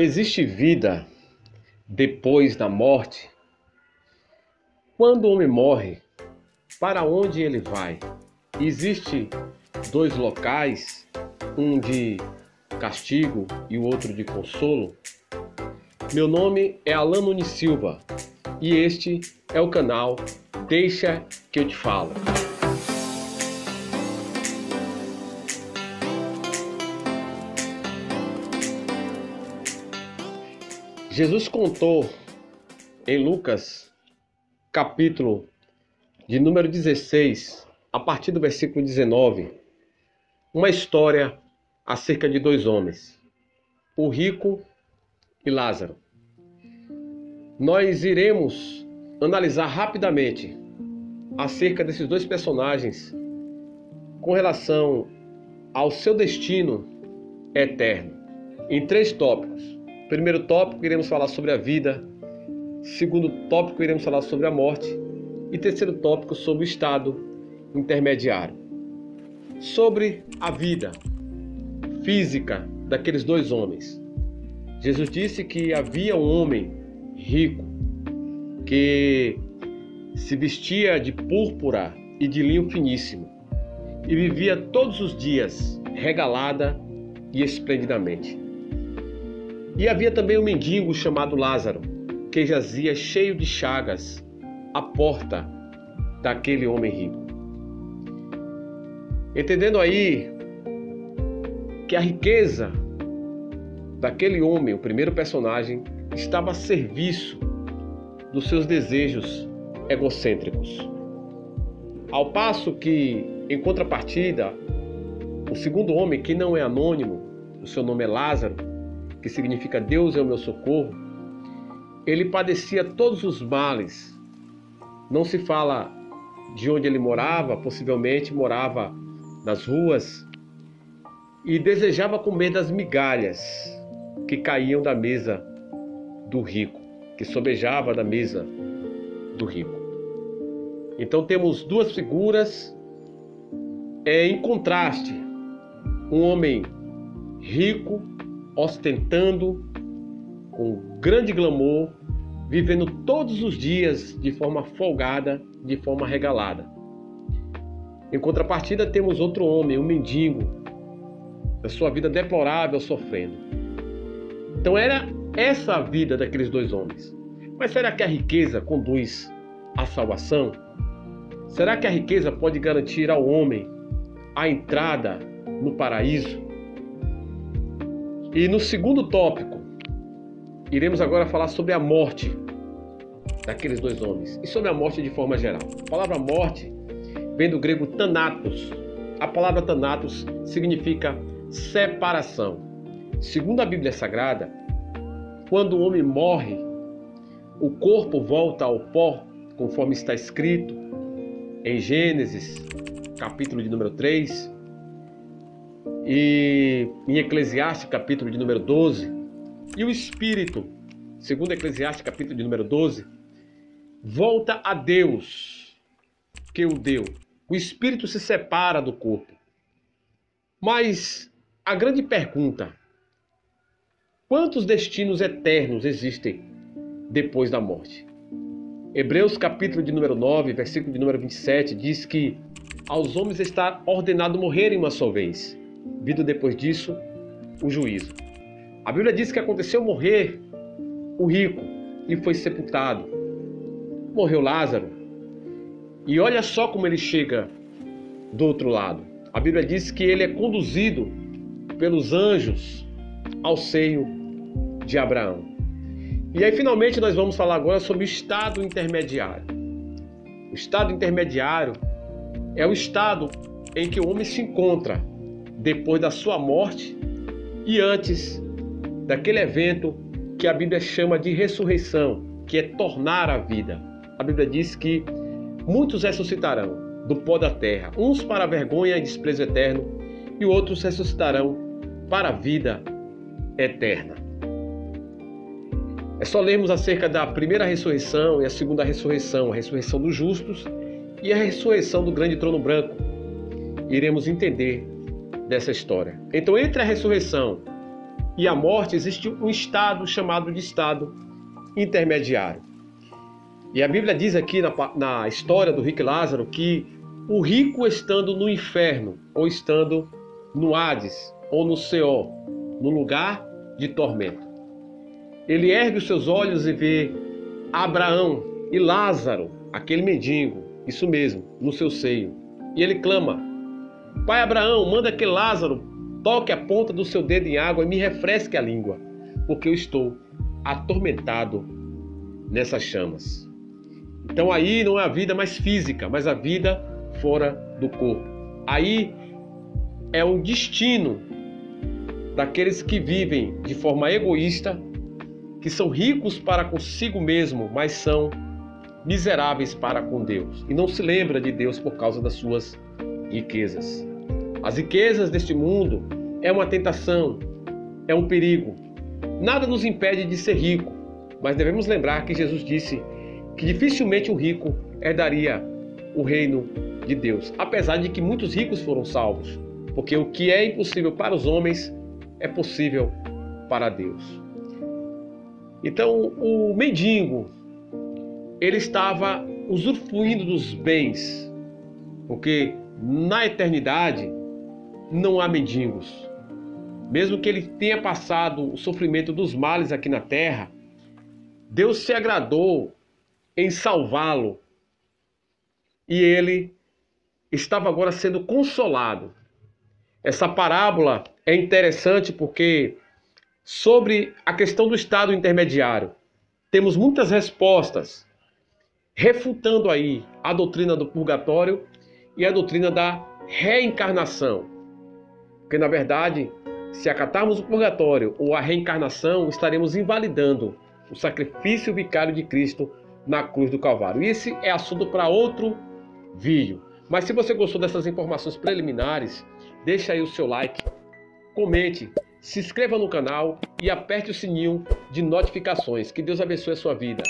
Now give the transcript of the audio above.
Existe vida depois da morte? Quando o homem morre, para onde ele vai? Existem dois locais, um de castigo e o outro de consolo? Meu nome é Alan Nunes Silva e este é o canal Deixa que eu te falo. Jesus contou em Lucas, capítulo de número 16, a partir do versículo 19, uma história acerca de dois homens, o rico e Lázaro. Nós iremos analisar rapidamente acerca desses dois personagens com relação ao seu destino eterno, em três tópicos. Primeiro tópico, iremos falar sobre a vida. Segundo tópico, iremos falar sobre a morte. E terceiro tópico, sobre o estado intermediário. Sobre a vida física daqueles dois homens. Jesus disse que havia um homem rico que se vestia de púrpura e de linho finíssimo e vivia todos os dias regalada e esplendidamente. E havia também um mendigo chamado Lázaro, que jazia cheio de chagas à porta daquele homem rico. Entendendo aí que a riqueza daquele homem, o primeiro personagem, estava a serviço dos seus desejos egocêntricos. Ao passo que, em contrapartida, o segundo homem, que não é anônimo, o seu nome é Lázaro, que significa Deus é o meu socorro, ele padecia todos os males. Não se fala de onde ele morava, possivelmente morava nas ruas, e desejava comer das migalhas que caíam da mesa do rico, que sobejava da mesa do rico. Então temos duas figuras em contraste. Um homem rico, ostentando, com grande glamour, vivendo todos os dias de forma folgada, de forma regalada. Em contrapartida, temos outro homem, um mendigo, a sua vida deplorável, sofrendo. Então era essa a vida daqueles dois homens. Mas será que a riqueza conduz à salvação? Será que a riqueza pode garantir ao homem a entrada no paraíso? E no segundo tópico, iremos agora falar sobre a morte daqueles dois homens e sobre a morte de forma geral. A palavra morte vem do grego thanatos. A palavra thanatos significa separação. Segundo a Bíblia Sagrada, quando o homem morre, o corpo volta ao pó, conforme está escrito em Gênesis, capítulo de número 3, e em Eclesiastes, capítulo de número 12, e o espírito, segundo Eclesiastes, capítulo de número 12, volta a Deus, que o deu. O espírito se separa do corpo. Mas a grande pergunta: quantos destinos eternos existem depois da morte? Hebreus, capítulo de número 9, versículo de número 27, diz que aos homens está ordenado morrerem uma só vez, vindo depois disso o juízo. A Bíblia diz que aconteceu morrer o rico e foi sepultado. Morreu Lázaro. E olha só como ele chega do outro lado. A Bíblia diz que ele é conduzido pelos anjos ao seio de Abraão. E aí finalmente nós vamos falar agora sobre o estado intermediário. O estado intermediário é o estado em que o homem se encontra depois da sua morte e antes daquele evento que a Bíblia chama de ressurreição, que é tornar a vida. A Bíblia diz que muitos ressuscitarão do pó da terra, uns para a vergonha e desprezo eterno, e outros ressuscitarão para a vida eterna. É só lermos acerca da primeira ressurreição e a segunda ressurreição, a ressurreição dos justos e a ressurreição do grande trono branco. Iremos entender dessa história. Então, entre a ressurreição e a morte, existe um estado chamado de estado intermediário. E a Bíblia diz aqui na história do rico Lázaro que o rico estando no inferno, ou estando no Hades, ou no Seol, no lugar de tormento, ele ergue os seus olhos e vê Abraão e Lázaro, aquele mendigo, isso mesmo, no seu seio. E ele clama: Pai Abraão, manda que Lázaro toque a ponta do seu dedo em água e me refresque a língua, porque eu estou atormentado nessas chamas. Então aí não é a vida mais física, mas a vida fora do corpo. Aí é um destino daqueles que vivem de forma egoísta, que são ricos para consigo mesmo, mas são miseráveis para com Deus. E não se lembra de Deus por causa das suas riquezas. As riquezas deste mundo é uma tentação, é um perigo. Nada nos impede de ser rico, mas devemos lembrar que Jesus disse que dificilmente o rico herdaria o reino de Deus, apesar de que muitos ricos foram salvos, porque o que é impossível para os homens é possível para Deus. Então, o mendigo, ele estava usufruindo dos bens, porque na eternidade não há mendigos. Mesmo que ele tenha passado o sofrimento dos males aqui na terra, Deus se agradou em salvá-lo e ele estava agora sendo consolado. Essa parábola é interessante porque sobre a questão do estado intermediário temos muitas respostas refutando aí a doutrina do purgatório e a doutrina da reencarnação. Porque na verdade, se acatarmos o purgatório ou a reencarnação, estaremos invalidando o sacrifício vicário de Cristo na cruz do Calvário. E esse é assunto para outro vídeo. Mas se você gostou dessas informações preliminares, deixa aí o seu like, comente, se inscreva no canal e aperte o sininho de notificações. Que Deus abençoe a sua vida.